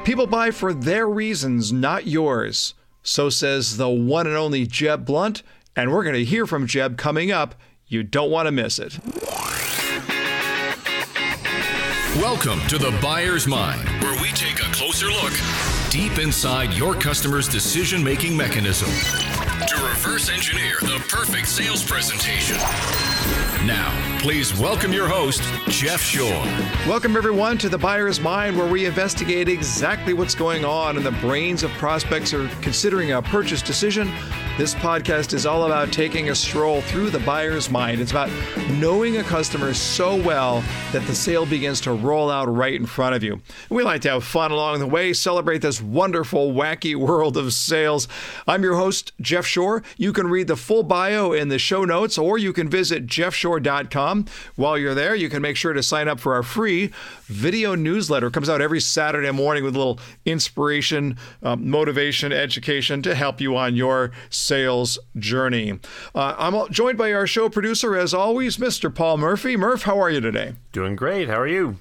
People buy for their reasons, not yours. So says the one and only Jeb Blount, and we're going to hear from Jeb coming up. You don't want to miss it. Welcome to The Buyer's Mind, where we take a closer look deep inside your customer's decision-making mechanism to reverse engineer the perfect sales presentation. Now, please welcome your host, Jeff Shore. Welcome, everyone, to The Buyer's Mind, where we investigate exactly what's going on in the brains of prospects who are considering a purchase decision. This podcast is all about taking a stroll through the buyer's mind. It's about knowing a customer so well that the sale begins to roll out right in front of you. We like to have fun along the way, celebrate this wonderful, wacky world of sales. I'm your host, Jeff Shore. You can read the full bio in the show notes, or you can visit jeffshore.com. While you're there, you can make sure to sign up for our free video newsletter. It comes out every Saturday morning with a little inspiration, motivation, education to help you on your sales journey. I'm joined by our show producer, as always, Mr. Paul Murphy. Murph, how are you today? Doing great. How are you?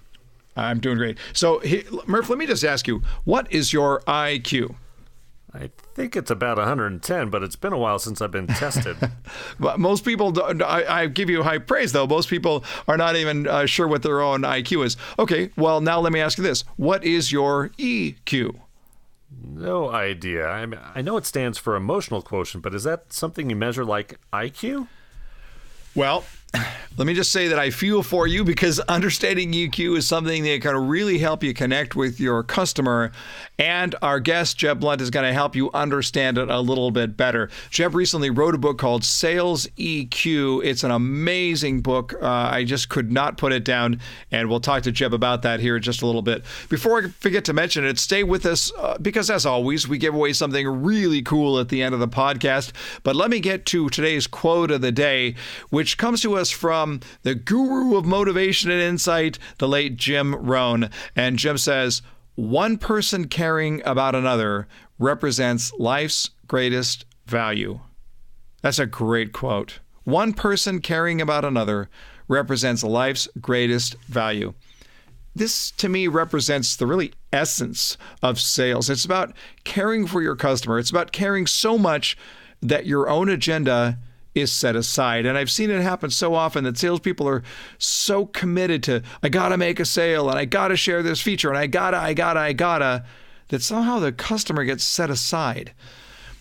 I'm doing great. So, Murph, let me just ask you, what is your IQ? I think it's about 110, but it's been a while since I've been tested. But most people, I give you high praise, though. Most people are not even sure what their own IQ is. Okay, well, now let me ask you this. What is your EQ? No idea. I know it stands for emotional quotient, but is that something you measure like IQ? Well, let me just say that I feel for you, because understanding EQ is something that can really help you connect with your customer. And our guest, Jeb Blount, is going to help you understand it a little bit better. Jeb recently wrote a book called Sales EQ. It's an amazing book. I just could not put it down. And we'll talk to Jeb about that here in just a little bit. Before I forget to mention it, stay with us because, as always, we give away something really cool at the end of the podcast. But let me get to today's quote of the day, which comes to us from the guru of motivation and insight, the late Jim Rohn. And Jim says, "One person caring about another represents life's greatest value." That's a great quote. One person caring about another represents life's greatest value. This, to me, represents the really essence of sales. It's about caring for your customer. It's about caring so much that your own agenda is set aside. And I've seen it happen so often that salespeople are so committed to, I gotta make a sale, and I gotta share this feature, and I gotta, that somehow the customer gets set aside.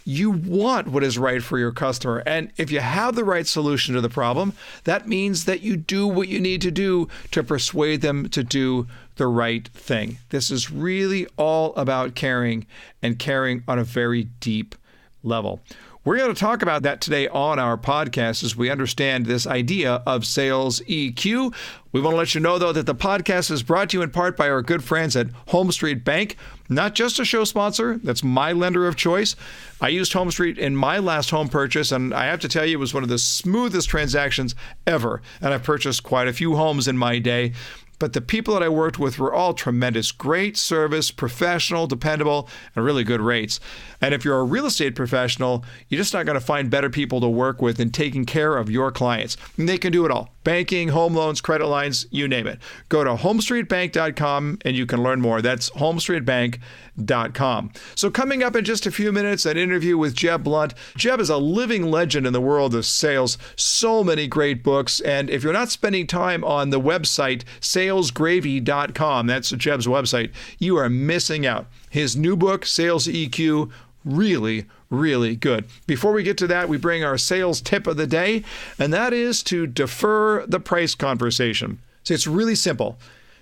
You want what is right for your customer. And if you have the right solution to the problem, that means that you do what you need to do to persuade them to do the right thing. This is really all about caring, and caring on a very deep level. We're going to talk about that today on our podcast as we understand this idea of sales EQ. We want to let you know, though, that the podcast is brought to you in part by our good friends at Home Street Bank. Not just a show sponsor, that's my lender of choice. I used Home Street in my last home purchase, and I have to tell you, it was one of the smoothest transactions ever. And I've purchased quite a few homes in my day. But the people that I worked with were all tremendous. Great service, professional, dependable, and really good rates. And if you're a real estate professional, you're just not going to find better people to work with in taking care of your clients. And they can do it all. Banking, home loans, credit lines, you name it. Go to homestreetbank.com and you can learn more. That's homestreetbank.com. So coming up in just a few minutes, an interview with Jeb Blount. Jeb is a living legend in the world of sales. So many great books. And if you're not spending time on the website, salesgravy.com, that's Jeb's website, you are missing out. His new book, Sales EQ, really, really good. Before we get to that, we bring our sales tip of the day, and that is to defer the price conversation. So it's really simple.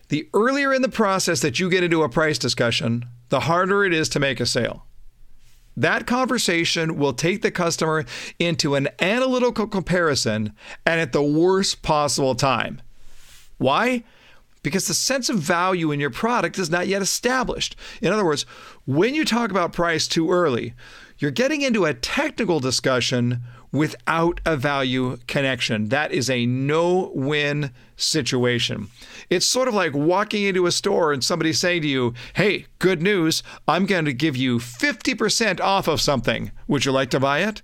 The earlier in the process that you get into a price discussion, the harder it is to make a sale. That conversation will take the customer into an analytical comparison and at the worst possible time. Why? Because the sense of value in your product is not yet established. In other words, when you talk about price too early, you're getting into a technical discussion without a value connection. That is a no-win situation. It's sort of like walking into a store and somebody saying to you, hey, good news, I'm going to give you 50% off of something. Would you like to buy it?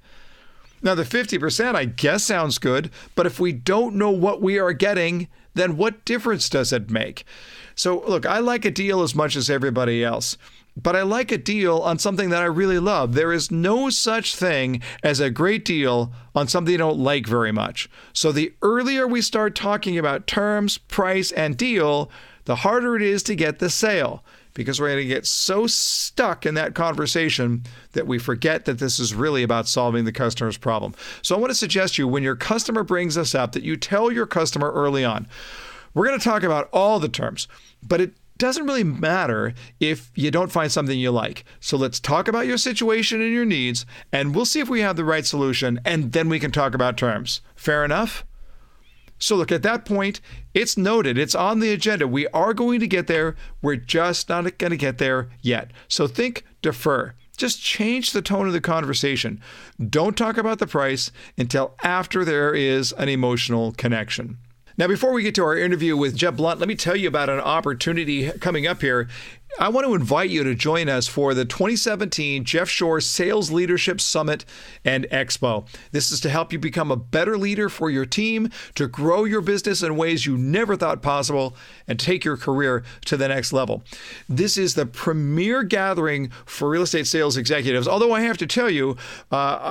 Now, the 50%, I guess, sounds good, but if we don't know what we are getting, then what difference does it make? So look, I like a deal as much as everybody else, but I like a deal on something that I really love. There is no such thing as a great deal on something you don't like very much. So the earlier we start talking about terms, price, and deal, the harder it is to get the sale, because we're going to get so stuck in that conversation that we forget that this is really about solving the customer's problem. So I want to suggest you, when your customer brings this up, that you tell your customer early on, we're going to talk about all the terms, but it doesn't really matter if you don't find something you like. So let's talk about your situation and your needs, and we'll see if we have the right solution, and then we can talk about terms. Fair enough? So look, at that point, it's noted. It's on the agenda. We are going to get there. We're just not going to get there yet. So think defer. Just change the tone of the conversation. Don't talk about the price until after there is an emotional connection. Now, before we get to our interview with Jeb Blount, let me tell you about an opportunity coming up here. I want to invite you to join us for the 2017 Jeff Shore Sales Leadership Summit and Expo. This is to help you become a better leader for your team, to grow your business in ways you never thought possible, and take your career to the next level. This is the premier gathering for real estate sales executives, although I have to tell you,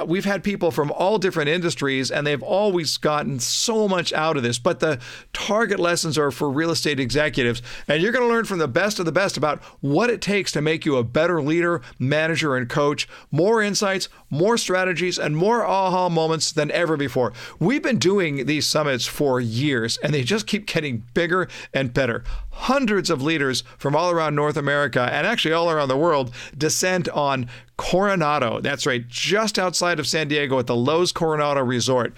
we've had people from all different industries, and they've always gotten so much out of this. But the target lessons are for real estate executives, and you're going to learn from the best of the best about what it takes to make you a better leader, manager, and coach, more insights, more strategies, and more aha moments than ever before. We've been doing these summits for years, and they just keep getting bigger and better. Hundreds of leaders from all around North America, and actually all around the world, descend on Coronado. That's right, just outside of San Diego at the Lowe's Coronado Resort.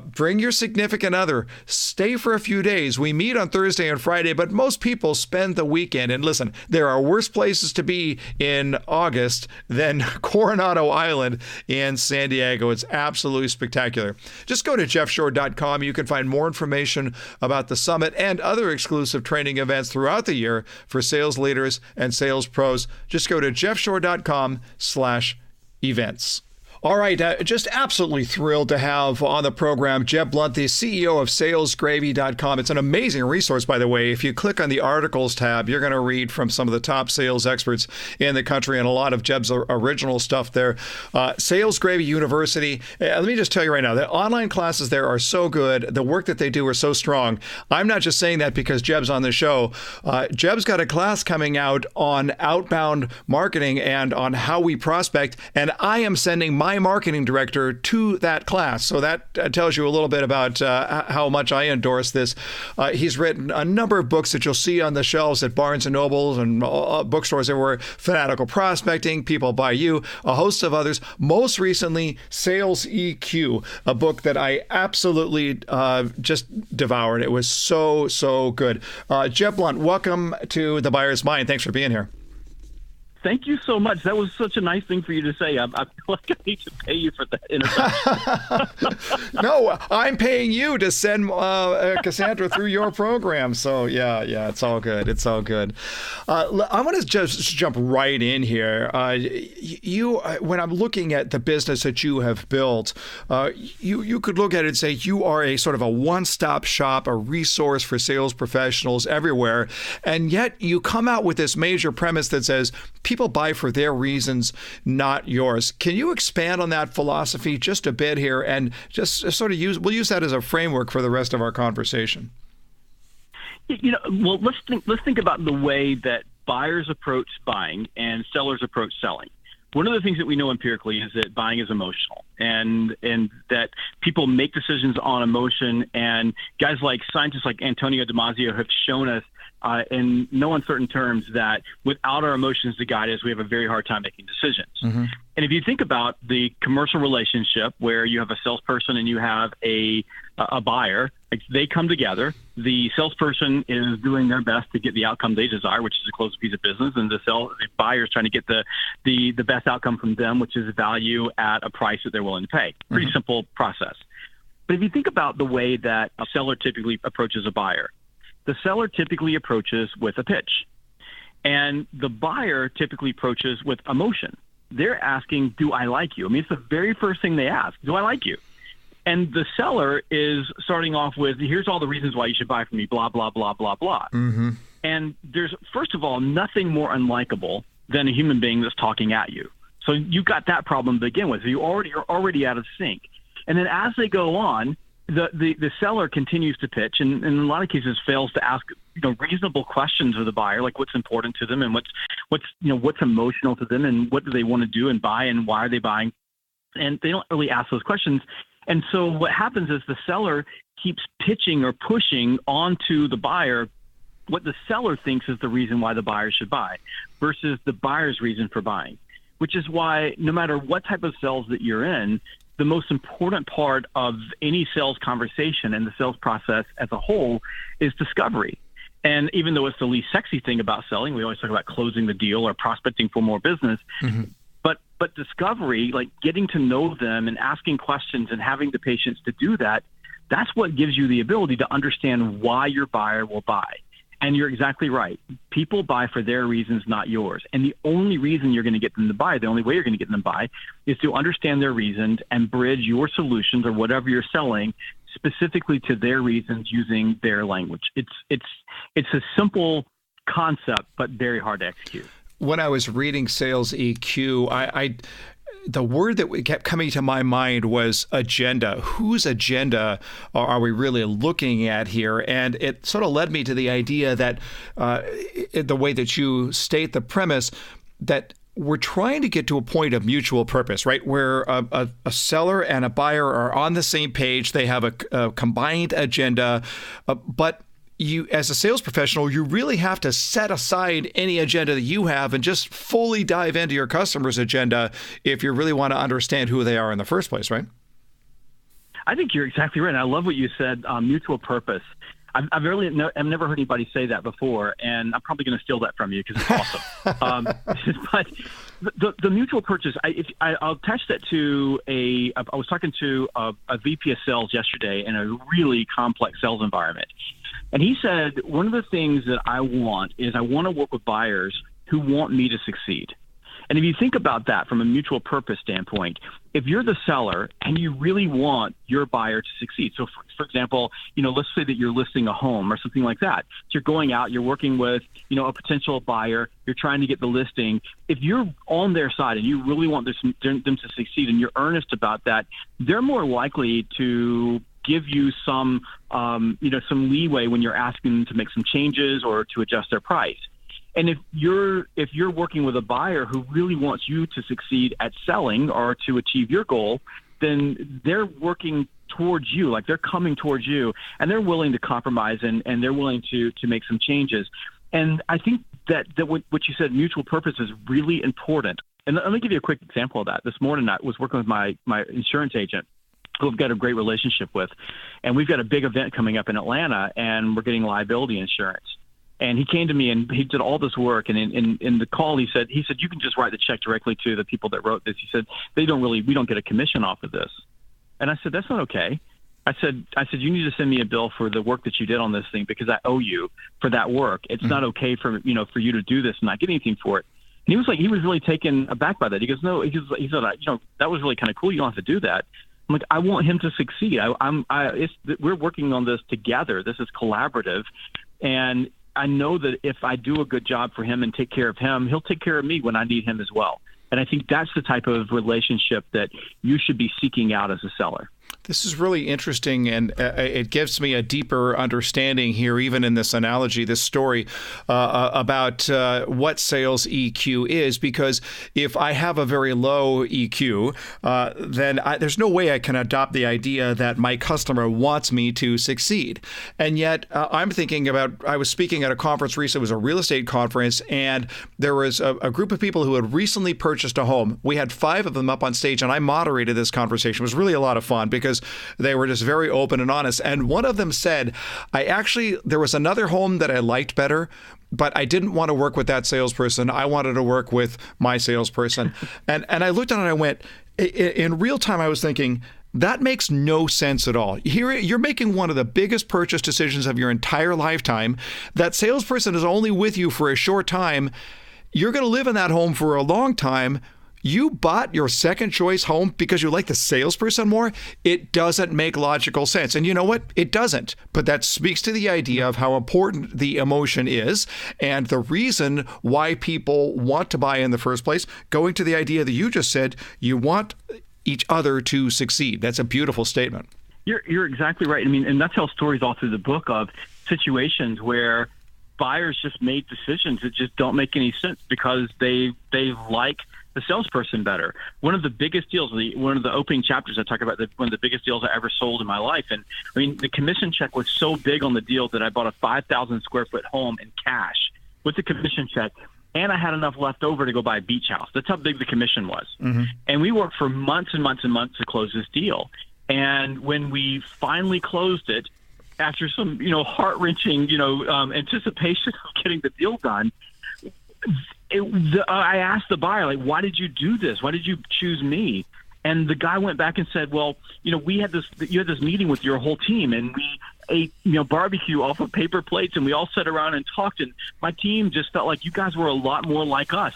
Bring your significant other. Stay for a few days. We meet on Thursday and Friday, but most people spend the weekend. And listen, there are worse places to be in August than Coronado Island in San Diego. It's absolutely spectacular. Just go to jeffshore.com. You can find more information about the summit and other exclusive training events throughout the year for sales leaders and sales pros. Just go to jeffshore.com/events. All right, just absolutely thrilled to have on the program Jeb Blount, the CEO of salesgravy.com. It's an amazing resource, by the way. If you click on the articles tab, you're going to read from some of the top sales experts in the country and a lot of Jeb's original stuff there. Sales Gravy University, let me just tell you right now, the online classes there are so good. The work that they do are so strong. I'm not just saying that because Jeb's on the show. Jeb's got a class coming out on outbound marketing and on how we prospect, and I am sending my marketing director to that class. So that tells you a little bit about how much I endorse this. He's written a number of books that you'll see on the shelves at Barnes & Nobles and bookstores everywhere. Fanatical Prospecting, People Buy You, a host of others. Most recently, Sales EQ, a book that I absolutely just devoured. It was so good. Jeb Blount, welcome to The Buyer's Mind. Thanks for being here. Thank you so much. That was such a nice thing for you to say. I feel like I need to pay you for that introduction. No, I'm paying you to send Cassandra through your program. So yeah, it's all good. It's all good. I want to just jump right in here. When I'm looking at the business that you have built, you could look at it and say you are a sort of a one-stop shop, a resource for sales professionals everywhere, and yet you come out with this major premise that says people buy for their reasons, not yours. Can you expand on that philosophy just a bit here and just sort of we'll use that as a framework for the rest of our conversation? Well, let's think about the way that buyers approach buying and sellers approach selling. One of the things that we know empirically is that buying is emotional, and that people make decisions on emotion. And guys like scientists like Antonio Damasio have shown us in no uncertain terms that without our emotions to guide us, we have a very hard time making decisions. Mm-hmm. And if you think about the commercial relationship where you have a salesperson and you have a buyer, they come together. The salesperson is doing their best to get the outcome they desire, which is to close a piece of business, and the buyer is trying to get the best outcome from them, which is value at a price that they're willing to pay. Pretty mm-hmm. simple process. But if you think about the way that a seller typically approaches a buyer, the seller typically approaches with a pitch, and the buyer typically approaches with emotion. They're asking, do I like you? I mean, it's the very first thing they ask. Do I like you? And the seller is starting off with, here's all the reasons why you should buy from me, blah, blah, blah, blah, blah. Mm-hmm. And there's, first of all, nothing more unlikable than a human being that's talking at you. So you got that problem to begin with. You're already out of sync. And then as they go on, the seller continues to pitch, and in a lot of cases fails to ask reasonable questions of the buyer, like what's important to them and what's emotional to them and what do they want to do and buy and why are they buying. And they don't really ask those questions. And so what happens is the seller keeps pitching or pushing onto the buyer what the seller thinks is the reason why the buyer should buy versus the buyer's reason for buying, which is why no matter what type of sales that you're in, the most important part of any sales conversation and the sales process as a whole is discovery. And even though it's the least sexy thing about selling, we always talk about closing the deal or prospecting for more business. Mm-hmm. But discovery, like getting to know them and asking questions and having the patience to do that, that's what gives you the ability to understand why your buyer will buy. And you're exactly right. People buy for their reasons, not yours. And the only reason you're going to get them to buy, the only way you're going to get them to buy, is to understand their reasons and bridge your solutions or whatever you're selling specifically to their reasons using their language. It's a simple concept, but very hard to execute. When I was reading Sales EQ, the word that kept coming to my mind was agenda. Whose agenda are we really looking at here? And it sort of led me to the idea that the way that you state the premise, that we're trying to get to a point of mutual purpose, right? Where a seller and a buyer are on the same page. They have a combined agenda, but you, as a sales professional, you really have to set aside any agenda that you have and just fully dive into your customer's agenda if you really want to understand who they are in the first place, right? I think you're exactly right. And I love what you said, mutual purpose. I've never heard anybody say that before, and I'm probably going to steal that from you because it's awesome. But the mutual purchase, I'll attach that to I was talking to a VP of sales yesterday in a really complex sales environment. And he said, one of the things that I want is I want to work with buyers who want me to succeed. And if you think about that from a mutual purpose standpoint, if you're the seller and you really want your buyer to succeed, so for example, let's say that you're listing a home or something like that. So you're going out, you're working with, a potential buyer, you're trying to get the listing. If you're on their side and you really want them to succeed and you're earnest about that, they're more likely to give you some leeway when you're asking them to make some changes or to adjust their price. And if you're working with a buyer who really wants you to succeed at selling or to achieve your goal, then they're working towards you, like they're coming towards you, and they're willing to compromise and they're willing to make some changes. And I think that what you said, mutual purpose, is really important. And let me give you a quick example of that. This morning I was working with my insurance agent, who I've got a great relationship with. And we've got a big event coming up in Atlanta, and we're getting liability insurance. And he came to me and he did all this work. And in the call, he said, you can just write the check directly to the people that wrote this. He said, we don't get a commission off of this. And I said, that's not okay. I said, you need to send me a bill for the work that you did on this thing because I owe you for that work. It's not okay for you to do this and not get anything for it. And he was really taken aback by that. He goes, no, he said, that was really kind of cool. You don't have to do that. I'm like, I want him to succeed. We're working on this together. This is collaborative. And I know that if I do a good job for him and take care of him, he'll take care of me when I need him as well. And I think that's the type of relationship that you should be seeking out as a seller. This is really interesting, and it gives me a deeper understanding here, even in this analogy, this story, about what sales EQ is, because if I have a very low EQ, then there's no way I can adopt the idea that my customer wants me to succeed. And yet I'm thinking about, I was speaking at a conference recently, it was a real estate conference, and there was a group of people who had recently purchased a home. We had 5 of them up on stage, and I moderated this conversation. It was really a lot of fun because they were just very open and honest. And one of them said, there was another home that I liked better, but I didn't want to work with that salesperson. I wanted to work with my salesperson. and I looked at it and I went, in real time, I was thinking, that makes no sense at all. Here, you're making one of the biggest purchase decisions of your entire lifetime. That salesperson is only with you for a short time. You're going to live in that home for a long time. you bought your second choice home because you like the salesperson more, it doesn't make logical sense. And you know what? It doesn't. But that speaks to the idea of how important the emotion is and the reason why people want to buy in the first place. Going to the idea that you just said, you want each other to succeed. That's a beautiful statement. You're exactly right. I mean, and that tells stories all through the book of situations where buyers just made decisions that just don't make any sense because they like the salesperson better. One of the biggest deals, one of the opening chapters, I talk about one of the biggest deals I ever sold in my life. And I mean, the commission check was so big on the deal that I bought a 5,000 square foot home in cash with the commission check. And I had enough left over to go buy a beach house. That's how big the commission was. Mm-hmm. And we worked for months and months and months to close this deal. And when we finally closed it, after some, heart-wrenching, anticipation of getting the deal done, I asked the buyer, like, why did you do this? Why did you choose me? And the guy went back and said, well, you had this meeting with your whole team, and we ate, barbecue off of paper plates, and we all sat around and talked, and my team just felt like you guys were a lot more like us.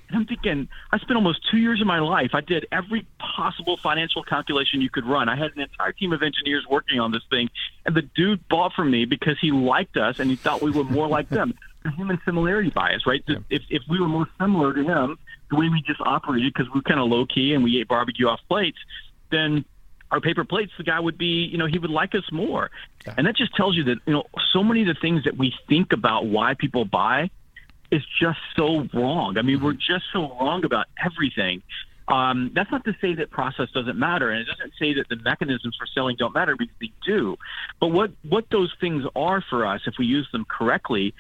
And I'm thinking, I spent almost 2 years of my life. I did every possible financial calculation you could run. I had an entire team of engineers working on this thing, and the dude bought from me because he liked us and he thought we were more like them. The human similarity bias, right? Yeah. If we were more similar to him, the way we just operated, because we were kind of low key and we ate barbecue off plates, then our paper plates, the guy would be, he would like us more. Yeah. And that just tells you that, so many of the things that we think about why people buy is just so wrong. I mean, we're just so wrong about everything. That's not to say that process doesn't matter, and it doesn't say that the mechanisms for selling don't matter, because they do. But what those things are for us, if we use them correctly,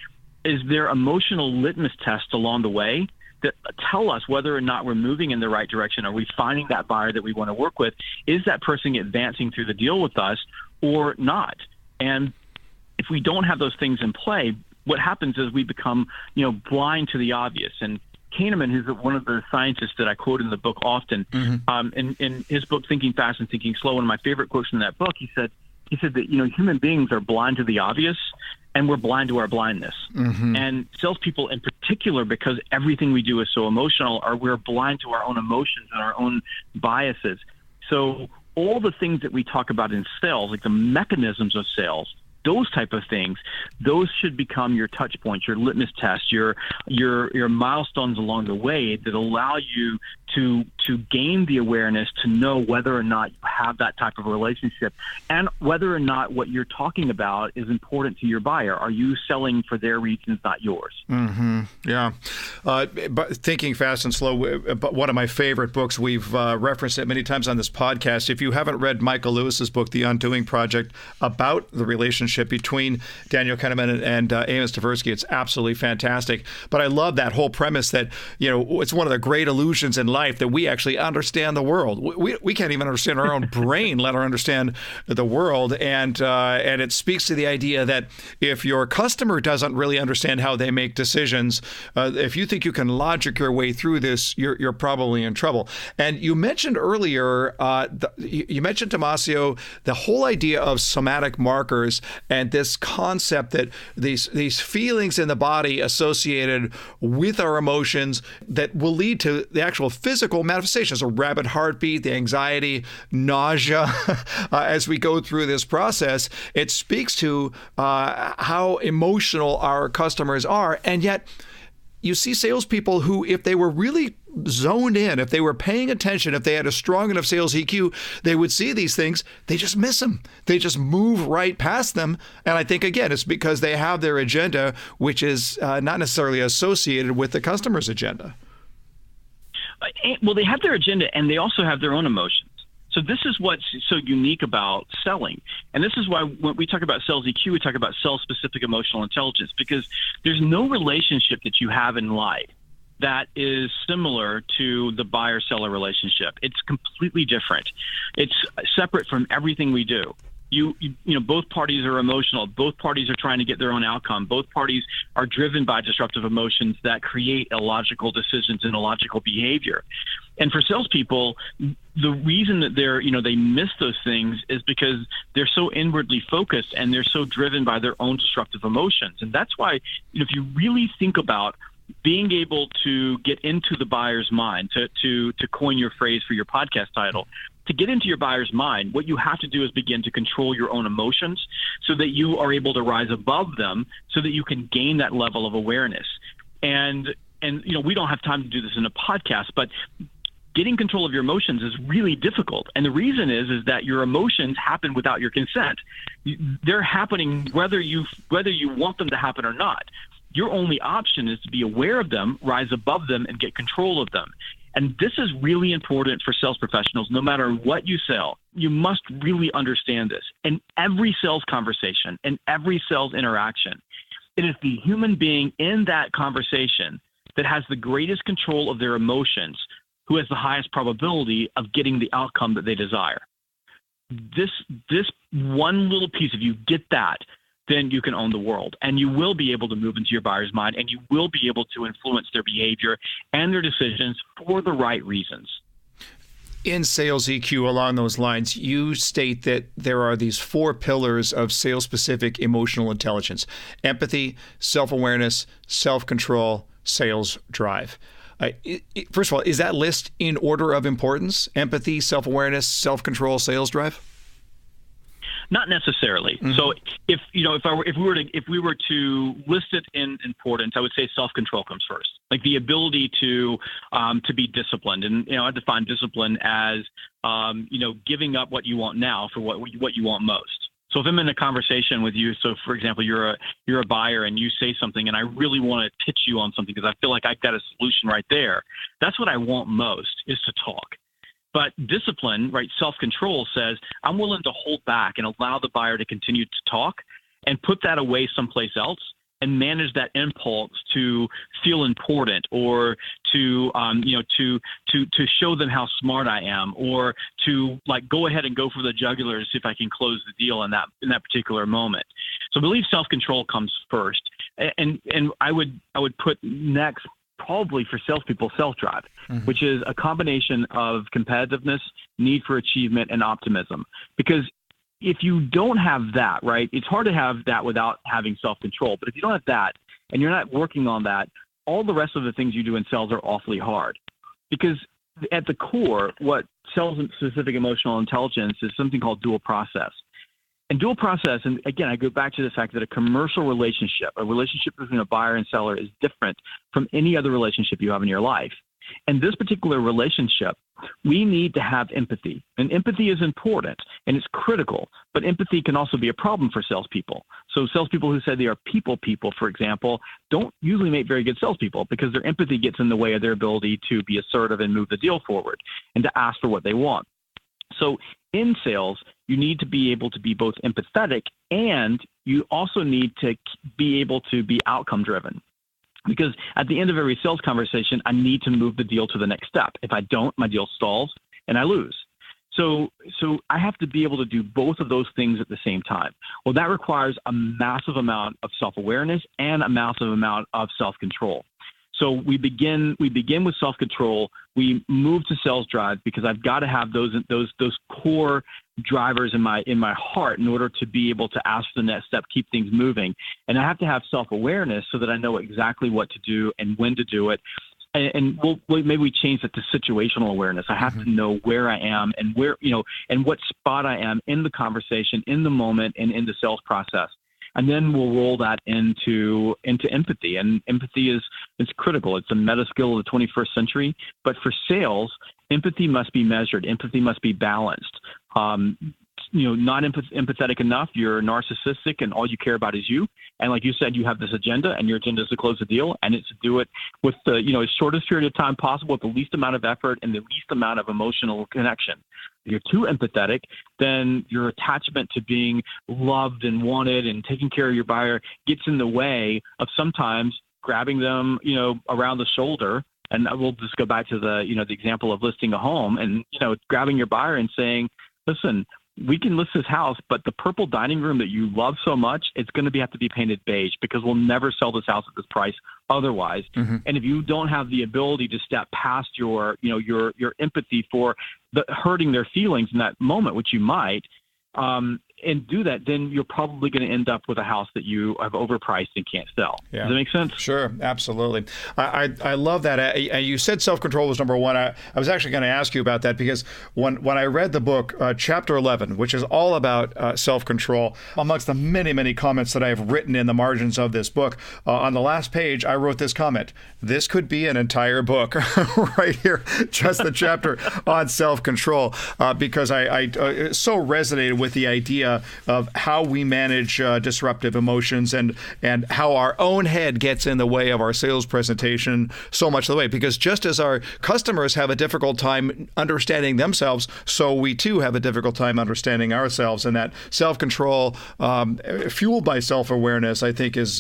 is their emotional litmus test along the way that tell us whether or not we're moving in the right direction. Are we finding that buyer that we want to work with? Is that person advancing through the deal with us or not? And if we don't have those things in play, what happens is we become, blind to the obvious. And Kahneman, who's one of the scientists that I quote in the book often, in his book, Thinking Fast and Thinking Slow, one of my favorite quotes in that book, he said that, human beings are blind to the obvious, and we're blind to our blindness. Mm-hmm. And salespeople in particular, because everything we do is so emotional, we're blind to our own emotions and our own biases. So all the things that we talk about in sales, like the mechanisms of sales, those type of things, those should become your touch points, your litmus test, your milestones along the way that allow you to gain the awareness to know whether or not you have that type of relationship and whether or not what you're talking about is important to your buyer. Are you selling for their reasons, not yours? Mm-hmm. Yeah. But Thinking Fast and Slow, one of my favorite books. We've referenced it many times on this podcast. If you haven't read Michael Lewis's book, The Undoing Project, about the relationship between Daniel Kahneman and Amos Tversky, it's absolutely fantastic. But I love that whole premise that, it's one of the great illusions in life that we actually understand the world. We can't even understand our own brain, let alone understand the world. And it speaks to the idea that if your customer doesn't really understand how they make decisions, if you think you can logic your way through this, you're probably in trouble. And you mentioned earlier, you mentioned, Tomasio, the whole idea of somatic markers and this concept that these feelings in the body associated with our emotions that will lead to the actual physical manifestations, a rapid heartbeat, the anxiety, nausea, as we go through this process. It speaks to how emotional our customers are. And yet you see salespeople who, if they were really zoned in, if they were paying attention, if they had a strong enough sales EQ, they would see these things. They just miss them. They just move right past them. And I think, again, it's because they have their agenda, which is not necessarily associated with the customer's agenda. Well, they have their agenda, and they also have their own emotions. So this is what's so unique about selling. And this is why when we talk about sales EQ, we talk about sales-specific emotional intelligence, because there's no relationship that you have in life that is similar to the buyer-seller relationship. It's completely different. It's separate from everything we do. You know, both parties are emotional. Both parties are trying to get their own outcome. Both parties are driven by disruptive emotions that create illogical decisions and illogical behavior. And for salespeople, the reason that they miss those things is because they're so inwardly focused and they're so driven by their own destructive emotions. And that's why, if you really think about being able to get into the buyer's mind, to coin your phrase for your podcast title, to get into your buyer's mind, what you have to do is begin to control your own emotions so that you are able to rise above them so that you can gain that level of awareness. And we don't have time to do this in a podcast, but getting control of your emotions is really difficult. And the reason is that your emotions happen without your consent. They're happening whether you want them to happen or not. Your only option is to be aware of them, rise above them, and get control of them. And this is really important for sales professionals. No matter what you sell, you must really understand this. In every sales conversation, in every sales interaction, it is the human being in that conversation that has the greatest control of their emotions who has the highest probability of getting the outcome that they desire. This one little piece, if you get that, then you can own the world, and you will be able to move into your buyer's mind, and you will be able to influence their behavior and their decisions for the right reasons. In Sales EQ, along those lines, you state that there are these 4 pillars of sales-specific emotional intelligence: empathy, self-awareness, self-control, sales drive. First of all, is that list in order of importance? Empathy, self-awareness, self-control, sales drive? Not necessarily. Mm-hmm. So if we were to list it in importance, I would say self-control comes first. Like the ability to be disciplined, and I define discipline as giving up what you want now for what you want most. So if I'm in a conversation with you, so for example, you're a buyer and you say something, and I really want to pitch you on something because I feel like I've got a solution right there. That's what I want most, is to talk. But discipline, right, self-control says I'm willing to hold back and allow the buyer to continue to talk and put that away someplace else and manage that impulse to feel important, or to show them how smart I am, or to go ahead and go for the jugular to see if I can close the deal in that particular moment. So I believe self-control comes first, and I would put next, probably for salespeople, self-drive, mm-hmm. which is a combination of competitiveness, need for achievement, and optimism. Because if you don't have that, right, it's hard to have that without having self-control. But if you don't have that and you're not working on that, all the rest of the things you do in sales are awfully hard. Because at the core, what sales-specific emotional intelligence is something called dual process. And dual process, and again, I go back to the fact that a commercial relationship, a relationship between a buyer and seller, is different from any other relationship you have in your life. And this particular relationship, we need to have empathy. And empathy is important and it's critical, but empathy can also be a problem for salespeople. So salespeople who say they are people, for example, don't usually make very good salespeople because their empathy gets in the way of their ability to be assertive and move the deal forward and to ask for what they want. So in sales, you need to be able to be both empathetic, and you also need to be able to be outcome driven. Because at the end of every sales conversation, I need to move the deal to the next step. If I don't, my deal stalls and I lose. So I have to be able to do both of those things at the same time. Well, that requires a massive amount of self-awareness and a massive amount of self-control. So we begin with self-control. We move to sales drive because I've got to have those core drivers in my heart in order to be able to ask for the next step, keep things moving. And I have to have self-awareness so that I know exactly what to do and when to do it. And maybe we change that to situational awareness. I have mm-hmm. to know where I am and where, and what spot I am in the conversation, in the moment, and in the sales process. And then we'll roll that into empathy. And empathy is critical. It's a meta skill of the 21st century. But for sales, empathy must be measured. Empathy must be balanced. Not empathetic enough, you're narcissistic and all you care about is you. And like you said, you have this agenda, and your agenda is to close the deal, and it's to do it with the, as shortest period of time possible, with the least amount of effort and the least amount of emotional connection. If you're too empathetic, then your attachment to being loved and wanted and taking care of your buyer gets in the way of sometimes grabbing them, around the shoulder. And we'll just go back to the example of listing a home and, grabbing your buyer and saying, listen, we can list this house, but the purple dining room that you love so much, it's going to have to be painted beige because we'll never sell this house at this price otherwise. Mm-hmm. And if you don't have the ability to step past your empathy for hurting their feelings in that moment, which you might, and do that, then you're probably going to end up with a house that you have overpriced and can't sell. Yeah. Does that make sense? Sure, absolutely. I love that. You said self-control was number one. I was actually going to ask you about that because when I read the book, Chapter 11, which is all about self-control, amongst the many, many comments that I have written in the margins of this book, on the last page, I wrote this comment: this could be an entire book right here, just the chapter on self-control, because I so resonated with the idea of how we manage disruptive emotions and how our own head gets in the way of our sales presentation so much of the way. Because just as our customers have a difficult time understanding themselves, so we too have a difficult time understanding ourselves. And that self-control, fueled by self-awareness, I think is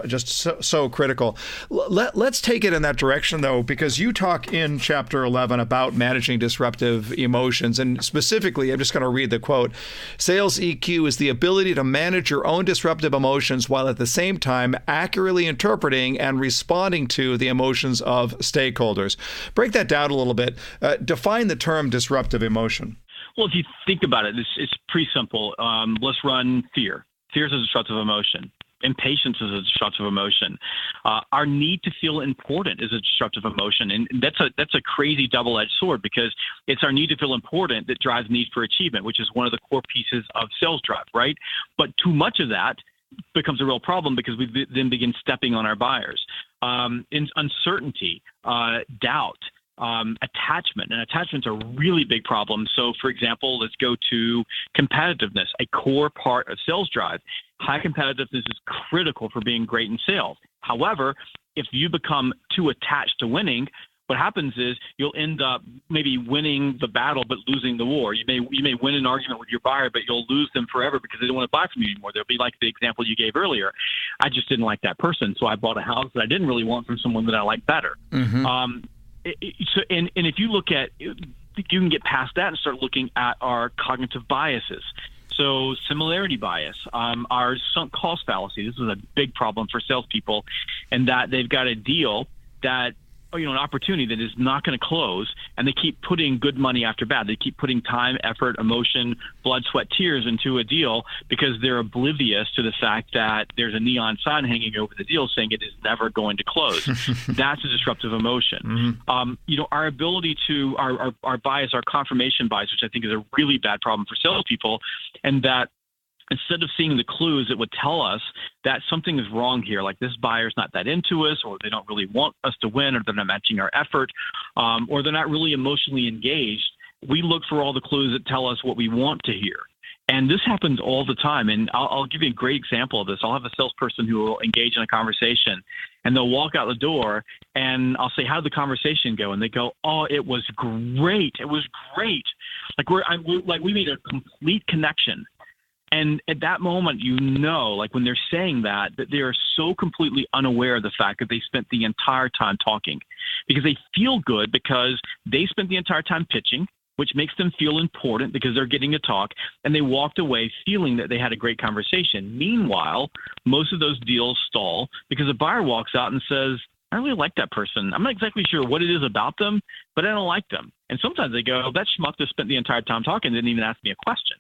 just so critical. Let's take it in that direction, though, because you talk in Chapter 11 about managing disruptive emotions. And specifically, I'm just going to read the quote: sales EQ is the ability to manage your own disruptive emotions while at the same time accurately interpreting and responding to the emotions of stakeholders. Break that down a little bit. Define the term disruptive emotion. Well, if you think about it, it's pretty simple. Let's run fear. Fear is a disruptive emotion. Impatience is a disruptive emotion. Our need to feel important is a disruptive emotion, and that's a crazy double-edged sword, because it's our need to feel important that drives need for achievement, which is one of the core pieces of sales drive, right? But too much of that becomes a real problem because we then begin stepping on our buyers. In uncertainty, doubt, attachment, and attachment's a really big problem. So, for example, let's go to competitiveness, a core part of sales drive. High competitiveness is critical for being great in sales. However, if you become too attached to winning, what happens is you'll end up maybe winning the battle but losing the war. You may win an argument with your buyer, but you'll lose them forever because they don't want to buy from you anymore. They'll be like the example you gave earlier. I just didn't like that person, so I bought a house that I didn't really want from someone that I like better. Mm-hmm. And if you look at, you can get past that and start looking at our cognitive biases. So similarity bias, our sunk cost fallacy. This is a big problem for salespeople, and that they've got a deal that, an opportunity that is not going to close, and they keep putting good money after bad. They keep putting time, effort, emotion, blood, sweat, tears into a deal because they're oblivious to the fact that there's a neon sign hanging over the deal saying it is never going to close. That's a disruptive emotion. Mm-hmm. Our ability to, our bias, our confirmation bias, which I think is a really bad problem for salespeople, and that instead of seeing the clues, it would tell us that something is wrong here, like this buyer's not that into us, or they don't really want us to win, or they're not matching our effort, or they're not really emotionally engaged. We look for all the clues that tell us what we want to hear. And this happens all the time. And I'll give you a great example of this. I'll have a salesperson who will engage in a conversation, and they'll walk out the door, and I'll say, "How did the conversation go?" And they go, "Oh, it was great. It was great. We made a complete connection." And at that moment, like when they're saying that they are so completely unaware of the fact that they spent the entire time talking, because they feel good because they spent the entire time pitching, which makes them feel important because they're getting to talk, and they walked away feeling that they had a great conversation. Meanwhile, most of those deals stall because a buyer walks out and says, "I really like that person. I'm not exactly sure what it is about them, but I don't like them." And sometimes they go, "That schmuck just spent the entire time talking, didn't even ask me a question."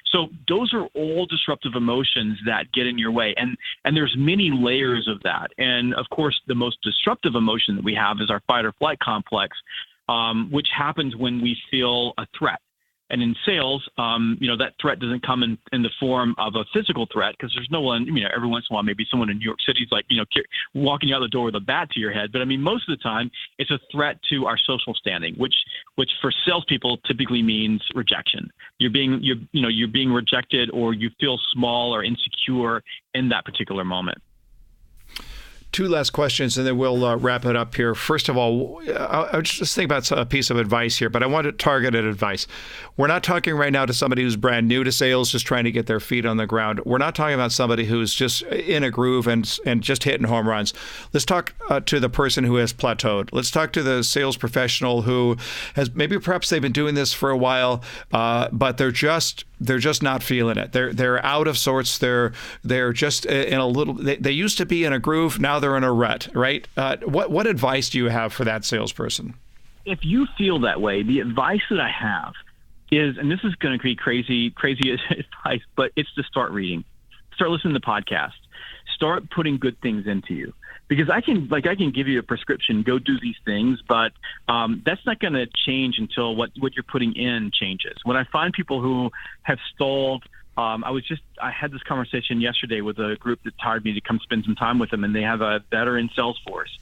So those are all disruptive emotions that get in your way. And there's many layers of that. And, of course, the most disruptive emotion that we have is our fight or flight complex, which happens when we feel a threat. And in sales, that threat doesn't come in the form of a physical threat, because there's no one, every once in a while, maybe someone in New York City is like, walking out the door with a bat to your head. But I mean, most of the time, it's a threat to our social standing, which for salespeople typically means rejection. You're being rejected, or you feel small or insecure in that particular moment. Two last questions, and then we'll wrap it up here. First of all, I was just thinking about a piece of advice here, but I want to targeted advice. We're not talking right now to somebody who's brand new to sales, just trying to get their feet on the ground. We're not talking about somebody who's just in a groove and just hitting home runs. Let's talk to the person who has plateaued. Let's talk to the sales professional who has perhaps they've been doing this for a while, but they're just not feeling it. They're out of sorts. They're just in a little. They used to be in a groove. Now they're in a rut. Right? What advice do you have for that salesperson? If you feel that way, the advice that I have is, and this is going to be crazy advice, but it's to start reading, start listening to podcasts, start putting good things into you. Because I can give you a prescription, go do these things, but that's not going to change until what you're putting in changes. When I find people who have stalled, I had this conversation yesterday with a group that hired me to come spend some time with them, and they have a veteran sales force.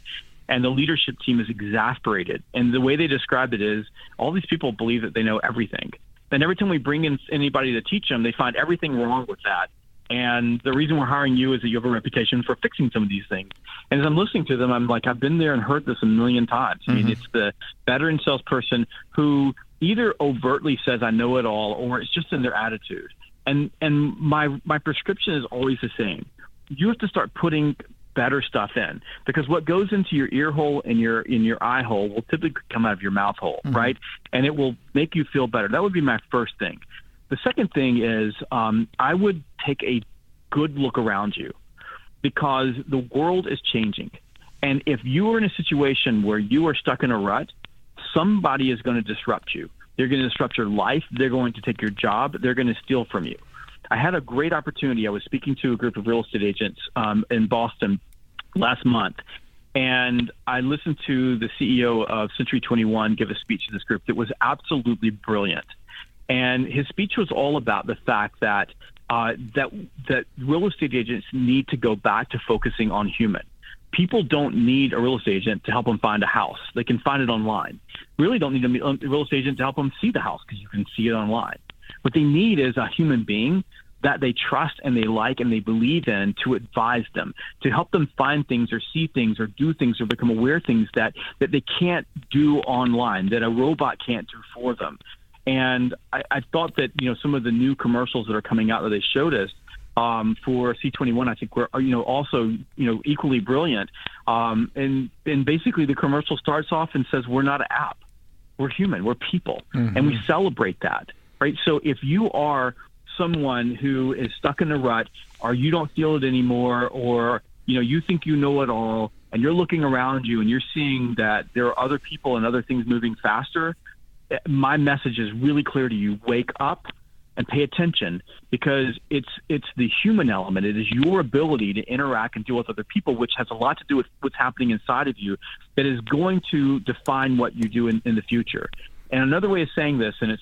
And the leadership team is exasperated. And the way they described it is all these people believe that they know everything. And every time we bring in anybody to teach them, they find everything wrong with that. And the reason we're hiring you is that you have a reputation for fixing some of these things. And as I'm listening to them, I'm like, I've been there and heard this a million times. I mean, it's the veteran salesperson who either overtly says, I know it all, or it's just in their attitude. And my prescription is always the same. You have to start putting better stuff in, because what goes into your ear hole and in your eye hole will typically come out of your mouth hole, right? And it will make you feel better. That would be my first thing. The second thing is I would take a good look around you, because the world is changing. And if you are in a situation where you are stuck in a rut, somebody is going to disrupt you. They're going to disrupt your life. They're going to take your job. They're going to steal from you. I had a great opportunity. I was speaking to a group of real estate agents in Boston last month, and I listened to the CEO of Century 21 give a speech to this group that was absolutely brilliant. And his speech was all about the fact that that real estate agents need to go back to focusing on human. People don't need a real estate agent to help them find a house. They can find it online. Really don't need a real estate agent to help them see the house, because you can see it online. What they need is a human being that they trust and they like and they believe in, to advise them, to help them find things or see things or do things or become aware of things that they can't do online, that a robot can't do for them. And I thought that, some of the new commercials that are coming out that they showed us for C21, I think were, also, equally brilliant. And basically the commercial starts off and says, we're not an app. We're human. We're people. And we celebrate that, right? So if you are someone who is stuck in a rut, or you don't feel it anymore, or, you think you know it all, and you're looking around you and you're seeing that there are other people and other things moving faster, my message is really clear to you. Wake up and pay attention, because it's the human element. It is your ability to interact and deal with other people, which has a lot to do with what's happening inside of you, that is going to define what you do in the future. And another way of saying this, and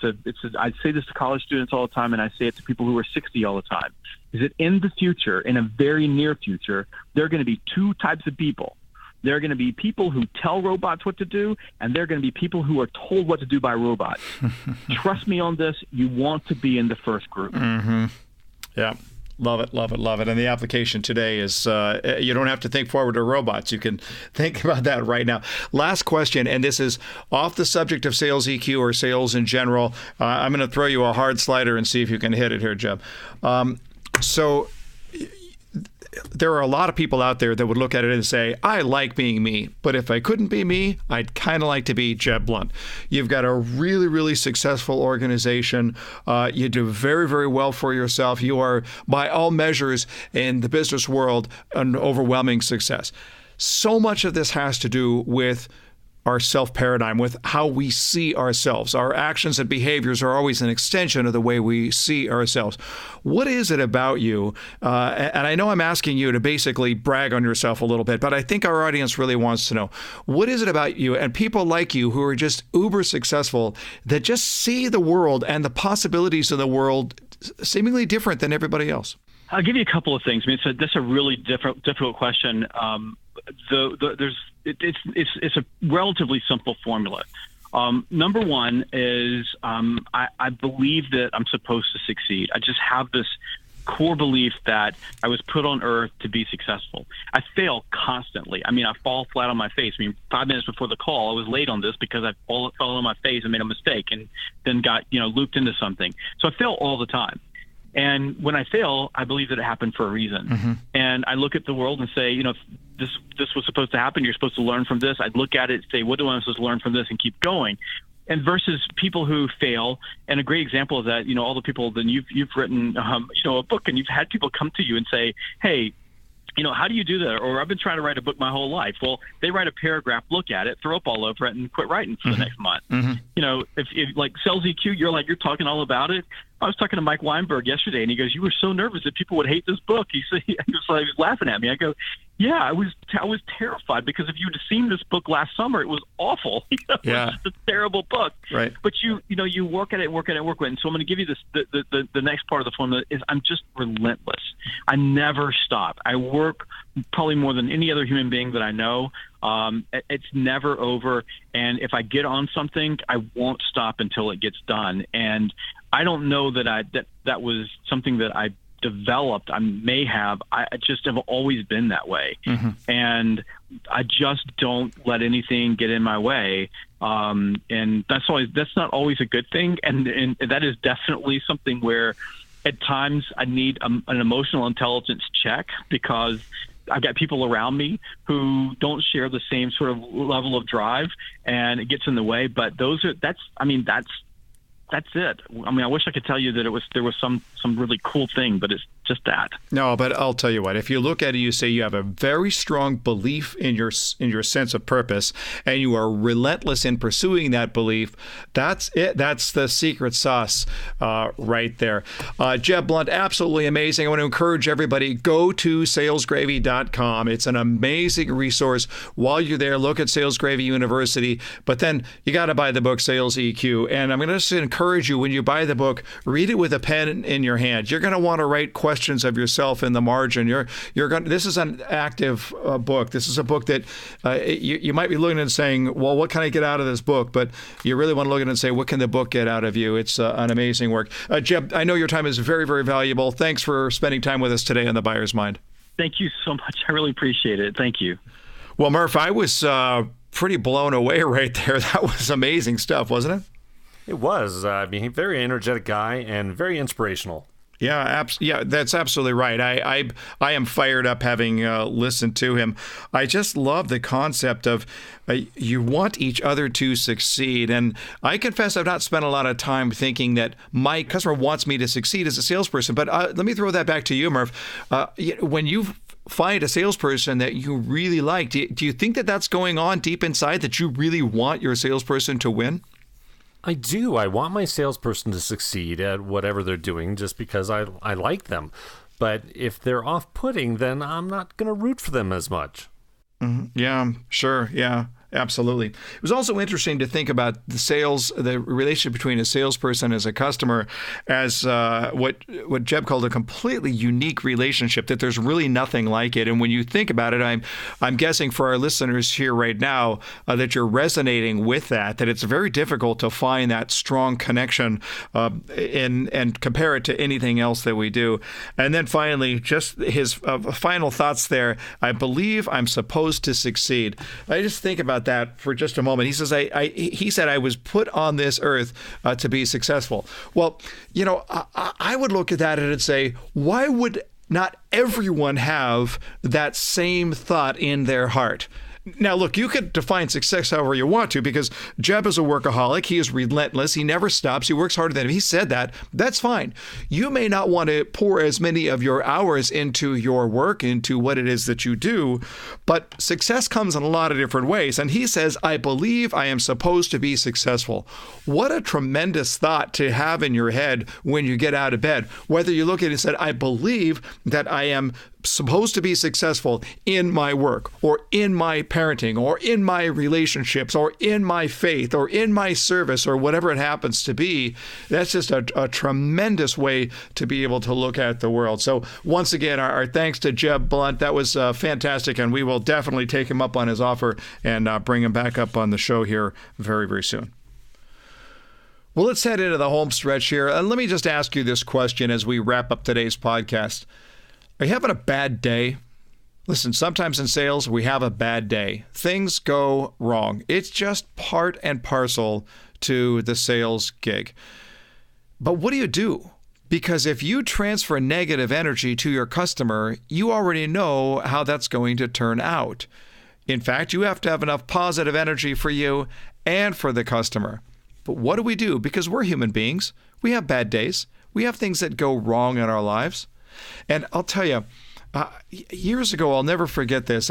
I say this to college students all the time, and I say it to people who are 60 all the time, is that in the future, in a very near future, there are going to be two types of people. There are going to be people who tell robots what to do, and there are going to be people who are told what to do by robots. Trust me on this. You want to be in the first group. Yeah. Love it, love it, love it. And the application today is you don't have to think forward to robots. You can think about that right now. Last question, and this is off the subject of sales EQ or sales in general. I'm going to throw you a hard slider and see if you can hit it here, Jeb. So there are a lot of people out there that would look at it and say, I like being me, but if I couldn't be me, I'd kind of like to be Jeb Blount. You've got a really, really successful organization. You do very, very well for yourself. You are, by all measures in the business world, an overwhelming success. So much of this has to do with our self-paradigm, with how we see ourselves. Our actions and behaviors are always an extension of the way we see ourselves. What is it about you? And I know I'm asking you to basically brag on yourself a little bit, but I think our audience really wants to know, what is it about you and people like you who are just uber successful that just see the world and the possibilities of the world seemingly different than everybody else? I'll give you a couple of things. I mean, that's a really difficult question. It's a relatively simple formula. Number one is I believe that I'm supposed to succeed. I just have this core belief that I was put on earth to be successful. I fail constantly. I mean, I fall flat on my face. I mean, 5 minutes before the call, I was late on this because I fell on my face and made a mistake and then got looped into something. So I fail all the time. And when I fail, I believe that it happened for a reason. And I look at the world and say, if this was supposed to happen, you're supposed to learn from this. I'd look at it and say, what do I supposed to learn from this, and keep going. And versus people who fail, and a great example of that, all the people that you've written, a book, and you've had people come to you and say, hey, how do you do that? Or I've been trying to write a book my whole life. Well, they write a paragraph, look at it, throw up all over it, and quit writing for the next month. If like sales EQ, you're talking all about it. I was talking to Mike Weinberg yesterday, and he goes, "You were so nervous that people would hate this book." He said, he was laughing at me. I go, "Yeah, I was terrified because if you'd seen this book last summer, it was awful. It was just a terrible book." Right. But you work at it. And so I'm going to give you this. The next part of the formula is I'm just relentless. I never stop. I work probably more than any other human being that I know. It's never over. And if I get on something, I won't stop until it gets done. And I don't know that was something that I developed. I may have. I just have always been that way. And I just don't let anything get in my way. And that's not always a good thing. And that is definitely something where at times I need an emotional intelligence check, because I've got people around me who don't share the same sort of level of drive, and it gets in the way. But that's it. I mean, I wish I could tell you that there was some really cool thing, but it's just that. No, but I'll tell you what. If you look at it, you say you have a very strong belief in your sense of purpose, and you are relentless in pursuing that belief. That's it. That's the secret sauce right there. Jeb Blount, absolutely amazing. I want to encourage everybody, go to salesgravy.com. It's an amazing resource. While you're there, look at Sales Gravy University, but then you got to buy the book Sales EQ. And I'm going to just encourage you, when you buy the book, read it with a pen in your hand. You're going to want to write questions of yourself in the margin. This is an active book. This is a book that you might be looking at and saying, well, what can I get out of this book? But you really want to look at it and say, what can the book get out of you? It's an amazing work. Jeb, I know your time is very, very valuable. Thanks for spending time with us today on The Buyer's Mind. Thank you so much. I really appreciate it. Thank you. Well, Murph, I was pretty blown away right there. That was amazing stuff, wasn't it? It was. I mean, a very energetic guy and very inspirational. Yeah, that's absolutely right. I am fired up having listened to him. I just love the concept of you want each other to succeed. And I confess I've not spent a lot of time thinking that my customer wants me to succeed as a salesperson. But let me throw that back to you, Murph. When you find a salesperson that you really like, do you think that that's going on deep inside, that you really want your salesperson to win? I do. I want my salesperson to succeed at whatever they're doing just because I like them. But if they're off-putting, then I'm not going to root for them as much. Mm-hmm. Yeah, sure. Yeah. Absolutely. It was also interesting to think about the relationship between a salesperson as a customer as what Jeb called a completely unique relationship, that there's really nothing like it. And when you think about it, I'm guessing for our listeners here right now that you're resonating with that it's very difficult to find that strong connection and compare it to anything else that we do. And then finally, just his final thoughts there. I believe I'm supposed to succeed. I just think about that for just a moment. He says, he said, I was put on this earth to be successful. Well, I would look at that and say, why would not everyone have that same thought in their heart? Now, look, you could define success however you want to, because Jeb is a workaholic. He is relentless. He never stops. He works harder than him. He said that. That's fine. You may not want to pour as many of your hours into your work, into what it is that you do, but success comes in a lot of different ways. And he says, I believe I am supposed to be successful. What a tremendous thought to have in your head when you get out of bed. Whether you look at it and said, I believe that I am supposed to be successful in my work, or in my parenting, or in my relationships, or in my faith, or in my service, or whatever it happens to be. That's just a tremendous way to be able to look at the world. So once again, our thanks to Jeb Blount. That was fantastic, and we will definitely take him up on his offer and bring him back up on the show here very, very soon. Well, let's head into the home stretch here. Let me just ask you this question as we wrap up today's podcast. Are you having a bad day? Listen, sometimes in sales, we have a bad day. Things go wrong. It's just part and parcel to the sales gig. But what do you do? Because if you transfer negative energy to your customer, you already know how that's going to turn out. In fact, you have to have enough positive energy for you and for the customer. But what do we do? Because we're human beings. We have bad days. We have things that go wrong in our lives. And I'll tell you, Years ago, I'll never forget this.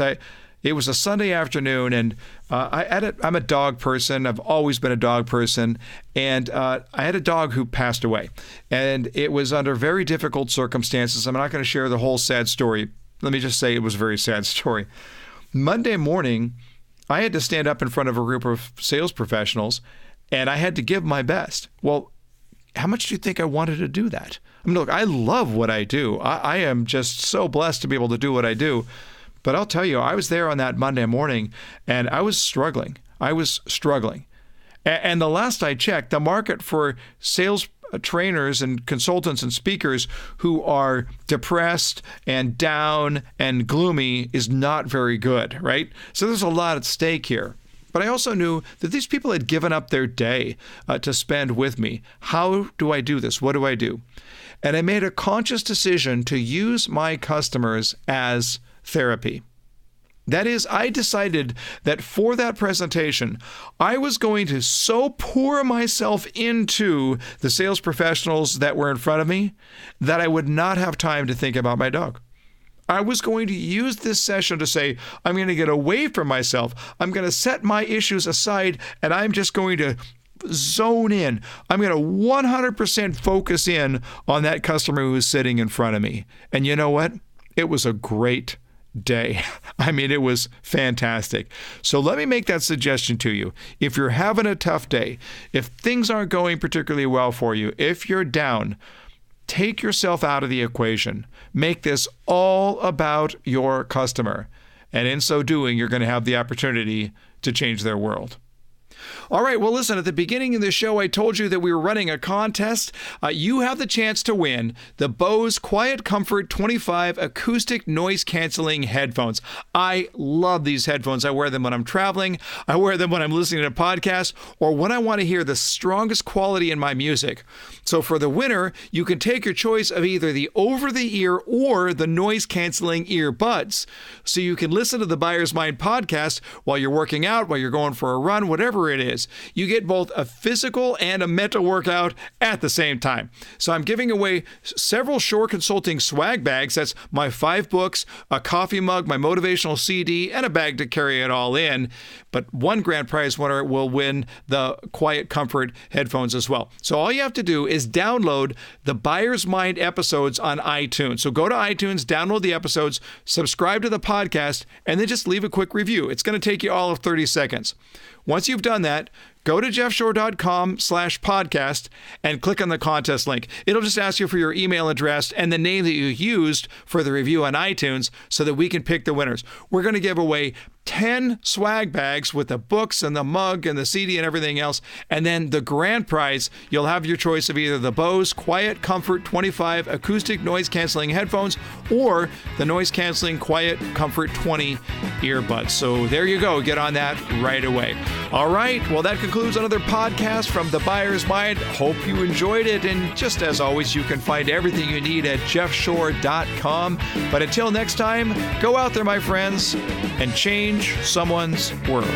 It was a Sunday afternoon, and I'm a dog person. I've always been a dog person, and I had a dog who passed away, and it was under very difficult circumstances. I'm not going to share the whole sad story. Let me just say it was a very sad story. Monday morning, I had to stand up in front of a group of sales professionals, and I had to give my best. Well, how much do you think I wanted to do that? I mean, look, I love what I do. I am just so blessed to be able to do what I do. But I'll tell you, I was there on that Monday morning, and I was struggling. And the last I checked, the market for sales trainers and consultants and speakers who are depressed and down and gloomy is not very good, right? So there's a lot at stake here. But I also knew that these people had given up their day to spend with me. How do I do this? What do I do? And I made a conscious decision to use my customers as therapy. That is, I decided that for that presentation, I was going to so pour myself into the sales professionals that were in front of me that I would not have time to think about my dog. I was going to use this session to say, I'm going to get away from myself. I'm going to set my issues aside, and I'm just going to zone in. I'm going to 100% focus in on that customer who is sitting in front of me. And you know what? It was a great day. I mean, it was fantastic. So let me make that suggestion to you. If you're having a tough day, if things aren't going particularly well for you, if you're down, take yourself out of the equation. Make this all about your customer. And in so doing, you're going to have the opportunity to change their world. All right, well, listen, at the beginning of the show, I told you that we were running a contest. You have the chance to win the Bose Quiet Comfort 25 acoustic noise-canceling headphones. I love these headphones. I wear them when I'm traveling. I wear them when I'm listening to podcasts or when I want to hear the strongest quality in my music. So for the winner, you can take your choice of either the over-the-ear or the noise-canceling earbuds. So you can listen to the Buyer's Mind podcast while you're working out, while you're going for a run, whatever it is. You get both a physical and a mental workout at the same time. So I'm giving away several Shore Consulting swag bags. That's my 5 books, a coffee mug, my motivational CD, and a bag to carry it all in. But one grand prize winner will win the Quiet Comfort headphones as well. So all you have to do is download the Buyer's Mind episodes on iTunes. So go to iTunes, download the episodes, subscribe to the podcast, and then just leave a quick review. It's going to take you all of 30 seconds. Once you've done that, go to jeffshore.com/podcast and click on the contest link. It'll just ask you for your email address and the name that you used for the review on iTunes so that we can pick the winners. We're going to give away 10 swag bags with the books and the mug and the CD and everything else. And then the grand prize, you'll have your choice of either the Bose Quiet Comfort 25 acoustic noise-canceling headphones or the noise-canceling Quiet Comfort 20 earbuds. So there you go. Get on that right away. All right. Well, that concludes another podcast from The Buyer's Mind. Hope you enjoyed it. And just as always, you can find everything you need at jeffshore.com. But until next time, go out there, my friends, and change someone's world.